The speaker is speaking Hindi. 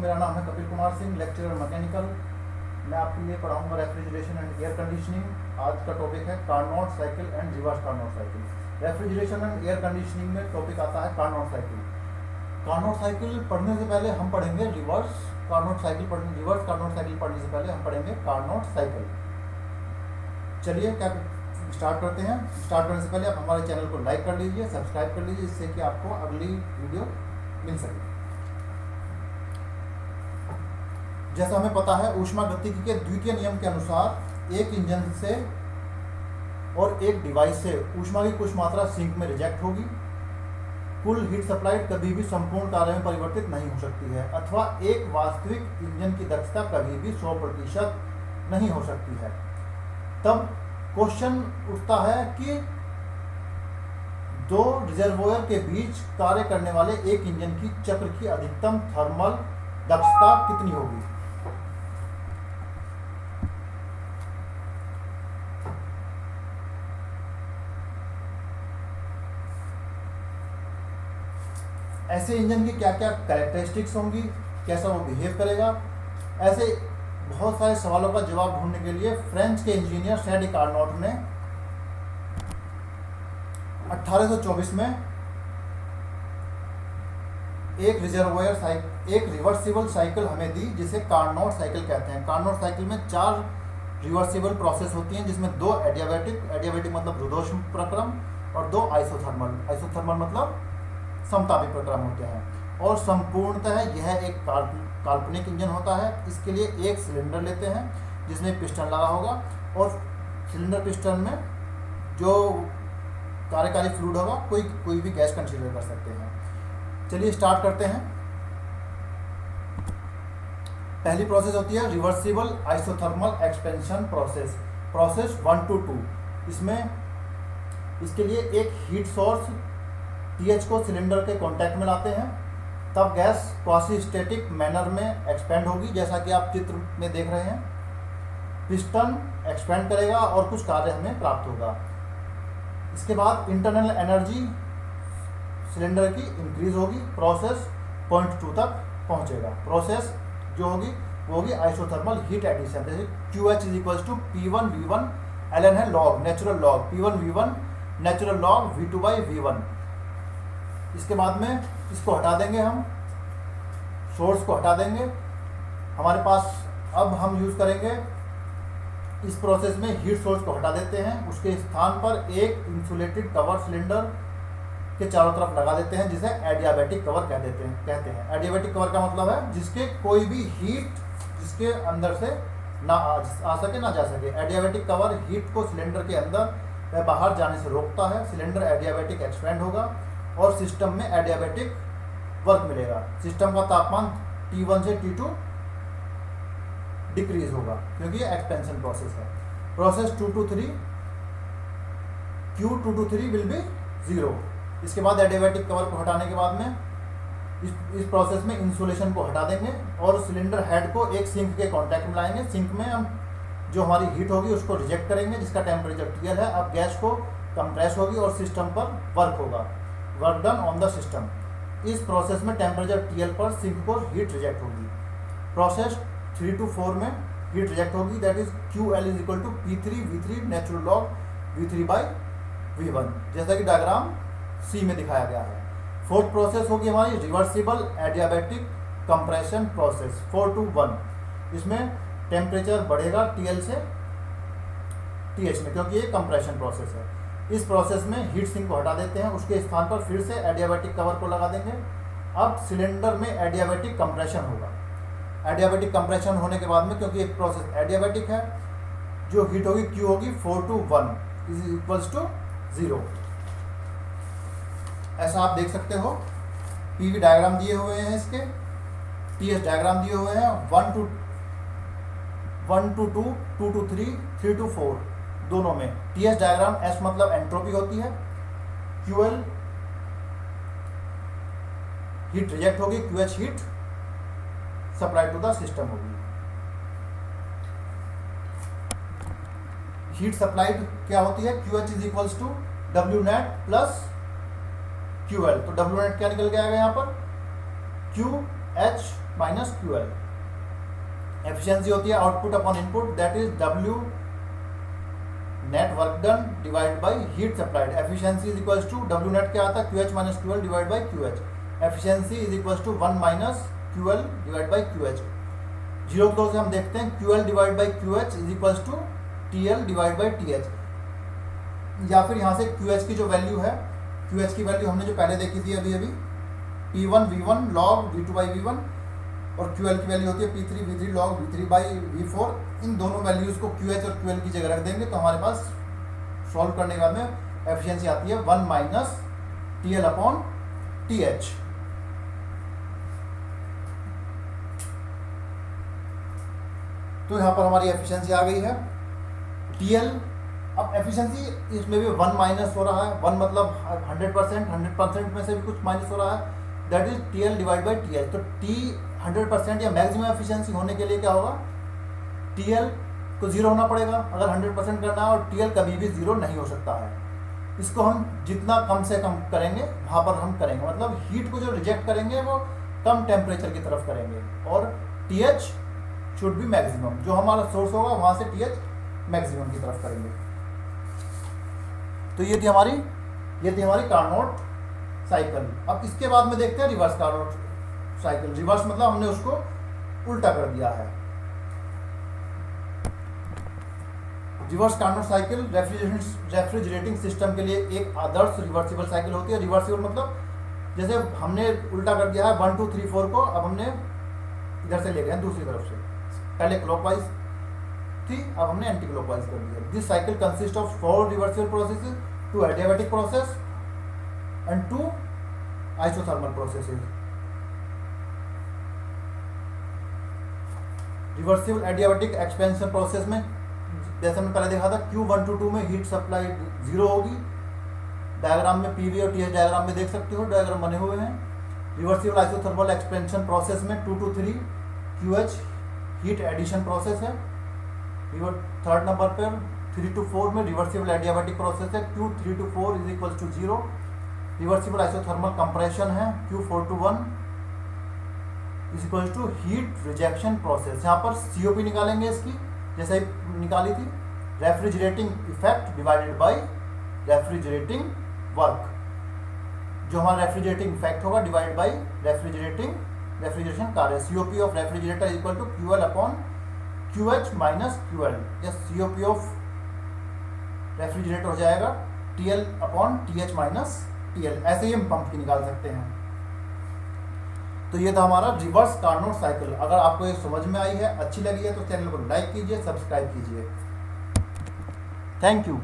मेरा नाम है कपिल कुमार सिंह, लेक्चरर मैकेनिकल। मैं आपके लिए पढ़ाऊंगा रेफ्रिजरेशन एंड एयर कंडीशनिंग। आज का टॉपिक है Carnot cycle and reverse Carnot cycle. Refrigeration and air conditioning में टॉपिक आता है कार्नोट साइकिल। कार्नोट साइकिल पढ़ने से पहले हम पढ़ेंगे reverse Carnot cycle reverse Carnot cycle पढ़ने से पहले हम पढ़ेंगे कार्नोट साइकिल। चलिए क्या स्टार्ट करते हैं। स्टार्ट करने से पहले आप हमारे चैनल को लाइक कर लीजिए, सब्सक्राइब कर लीजिए, जिससे कि आपको अगली वीडियो मिल सके। जैसा हमें पता है, ऊष्मागतिकी के द्वितीय नियम के अनुसार एक इंजन से और एक डिवाइस से ऊष्मा की कुछ मात्रा सिंक में रिजेक्ट होगी। कुल हीट सप्लाइड कभी भी संपूर्ण कार्य में परिवर्तित नहीं हो सकती है, अथवा एक वास्तविक इंजन की दक्षता कभी भी 100% नहीं हो सकती है। तब क्वेश्चन उठता है कि दो रिजर्वोयर के बीच कार्य करने वाले एक इंजन की चक्र की अधिकतम थर्मल दक्षता कितनी होगी। ऐसे इंजन की क्या क्या कैरेक्टरिस्टिक्स होंगी, कैसा वो बिहेव करेगा। ऐसे बहुत सारे सवालों का जवाब ढूंढने के लिए फ्रेंच के इंजीनियर सैडी कार्नोट ने 1824 में एक रिवर्सिबल साइकिल हमें दी, जिसे कार्नोट साइकिल कहते हैं। कार्नोट साइकिल में 4 रिवर्सिबल प्रोसेस होती हैं, जिसमें 2 एडियाबैटिक मतलब रुद्धोष्म प्रक्रम और 2 आइसोथर्मल मतलब समतापी प्रक्रम होते हैं। और संपूर्णतः यह एक काल्पनिक इंजन होता है। इसके लिए एक सिलेंडर लेते हैं जिसमें पिस्टन लगा होगा, और सिलेंडर पिस्टन में जो कार्यकारी फ्लूइड होगा कोई भी गैस कंसीडर कर सकते हैं। चलिए स्टार्ट करते हैं। पहली प्रोसेस होती है reversible isothermal expansion process 1 to 2। इसके लिए एक हीट सोर्स TH को सिलेंडर के कांटेक्ट में लाते हैं, तब गैस क्वासी स्टैटिक मैनर में एक्सपेंड होगी, जैसा कि आप चित्र में देख रहे हैं। पिस्टन एक्सपेंड करेगा और कुछ कार्य हमें प्राप्त होगा। इसके बाद इंटरनल एनर्जी सिलेंडर की इंक्रीज होगी, प्रोसेस पॉइंट 2 तक पहुंचेगा। प्रोसेस जो होगी वो होगी आइसोथर्मल हीट एडिशन। जैसे QH = P1V1 ln है log, natural log P1V1 natural log V2/V1। इसके बाद में इसको हटा देंगे, हम सोर्स को हटा देंगे। हमारे पास अब हम यूज करेंगे इस प्रोसेस में हीट सोर्स को हटा देते हैं, उसके स्थान पर एक इंसुलेटेड कवर सिलेंडर के चारों तरफ लगा देते हैं, जिसे एडियाबैटिक कवर कहते हैं। एडियाबैटिक कवर का मतलब है जिसके कोई भी हीट जिसके अंदर से ना आ सके ना जा सके। एडियाबैटिक कवर हीट को सिलेंडर के अंदर या बाहर जाने से रोकता है। सिलेंडर एडियाबैटिक एक्सपेंड होगा और सिस्टम में एडियाबैटिक वर्क मिलेगा। सिस्टम का तापमान T1 से T2 डिक्रीज होगा, क्योंकि ये एक्सपेंशन प्रोसेस है। Process 2 to 3 Q2 to 3 will be 0। इसके बाद एडियाबैटिक कवर को हटाने के बाद में इस प्रोसेस में इंसुलेशन को हटा देंगे और सिलेंडर हेड को एक सिंक के कांटेक्ट में लाएंगे। सिंक में हम जो हमारी हीट होगी उसको रिजेक्ट करेंगे, जिसका टेम्परेचर TL है। अब गैस को कंप्रेस होगी और सिस्टम पर वर्क होगा, work done on the system. इस प्रोसेस में टेम्परेचर TL पर सिंक को हीट रिजेक्ट होगी। प्रोसेस 3 to 4 में हीट रिजेक्ट होगी, that is QL = P3V3 natural log V3/V1, जैसा कि डायग्राम C में दिखाया गया है। फोर्थ प्रोसेस होगी हमारी reversible adiabatic compression process 4 to 1। इसमें टेम्परेचर बढ़ेगा TL से TH में, क्योंकि ये कंप्रेशन प्रोसेस है। इस प्रोसेस में हीट सिंक को हटा देते हैं, उसके स्थान पर फिर से एडियाबैटिक कवर को लगा देंगे। अब सिलेंडर में एडियाबैटिक कंप्रेशन होगा। एडियाबैटिक कंप्रेशन होने के बाद में, क्योंकि एक प्रोसेस एडियाबैटिक है, जो हीट होगी Q होगी 4 to 1 = 0। ऐसा आप देख सकते हो। PV डायग्राम दिए हुए हैं, इसके TS डायग्राम दिए हुए हैं। 1 to 2, 2 to 3, 3 to 4 दोनों में। TS डायग्राम S मतलब एंट्रोपी होती है। QL हीट रिजेक्ट होगी, QH heat supply to the system होगी। हीट सप्लाइड क्या होती है? QH = WNet + QL। तो WNet क्या निकल के आएगा यहाँ पर? Q H minus Q L. Efficiency होती है output upon input, that is W net work done divide by heat supplied. Efficiency is equals to W net क्या आता है, Q H minus Q L divide by Q H. Efficiency is equals to 1 minus Q L divide by Q H. Zero close से हम देखते हैं Q L divide by Q H is equals to T L divide by T H. या फिर यहाँ से क्यू एच की जो वैल्यू है, क्यू एच की वैल्यू हमने जो पहले देखी थी अभी P one V one log V two by V one, और क्यू एल की वैल्यू होती है P three V three log V three by V four. इन दोनों वैल्यूज़ को क्यू एच और क्यू एल की जगह रख देंगे तो हमारे पास सॉल्व करने के बाद में एफिशिएंसी आती है 1 minus T L upon T H. तो यहाँ पर हमारी एफिशिएंसी आ गई है टी एल। अब एफिशिएंसी इसमें भी 1 माइनस हो रहा है, 1 मतलब 100% में से भी कुछ माइनस हो रहा है, that is T L divide by T H. तो टी 100% या मैक्सिमम एफिशिएंसी होने के लिए क्या होगा, टी एल को जीरो होना पड़ेगा अगर 100% करना है, और टी एल कभी भी जीरो नहीं हो सकता है। इसको हम जितना कम से कम करेंगे वहाँ पर हम करेंगे, मतलब हीट को जो रिजेक्ट करेंगे वो कम टेम्परेचर की तरफ करेंगे, और T H should be maximum, जो हमारा सोर्स होगा वहाँ से टी एच मैक्सिमम की तरफ करेंगे। तो ये थी हमारी कार्नोट साइकिल। अब इसके बाद में देखते हैं रिवर्स कार्नोट साइकिल। रिवर्स मतलब हमने उसको उल्टा कर दिया है। Reverse Carnot cycle refrigerating system के लिए एक आदर्श रिवर्सिबल साइकिल होती है। रिवर्सिबल मतलब जैसे हमने उल्टा कर दिया है 1 2 3 4 को, अब हमने इधर से ले गए दूसरी तरफ से, पहले क्लॉकवाइज थी अब हमने एंटी क्लॉकवाइज कर दिया। This cycle consist of 4 reversible processes, 2 adiabatic process and 2 isothermal processes. Reversible adiabatic expansion process में जैसे हमने पहले देखा था Q1 to 2 में हीट सप्लाई 0 होगी। डायग्राम में पीवी और टीएच डायग्राम में देख सकते हो, डायग्राम बने हुए हैं। रिवर्सिबल आइसोथर्मल एक्सपेंशन प्रोसेस में 2 to 3 QH heat addition process है। थर्ड नंबर पर 3 to 4 में रिवर्सिबल एडियाबैटिक प्रोसेस है, Q3 to 4 is equal to 0। Reversible isothermal compression है, Q4 to 1 is equal to heat rejection process. यहाँ पर COP निकालेंगे इसकी, जैसे ही निकाली थी, refrigerating effect divided by refrigerating work. जो हमारा रेफ्रिजरेटिंग इफेक्ट होगा डिवाइड बाय रेफ्रिजरेशन कार्य। COP of refrigerator is equal to QL upon QH minus QL, या COP ऑफ रेफ्रिजरेटर हो जाएगा TL upon TH minus TL। ऐसे ही हम पंप की निकाल सकते हैं। तो ये था हमारा रिवर्स कार्नोट साइकिल। अगर आपको ये समझ में आई है, अच्छी लगी है, तो चैनल को लाइक कीजिए, सब्सक्राइब कीजिए। Thank you.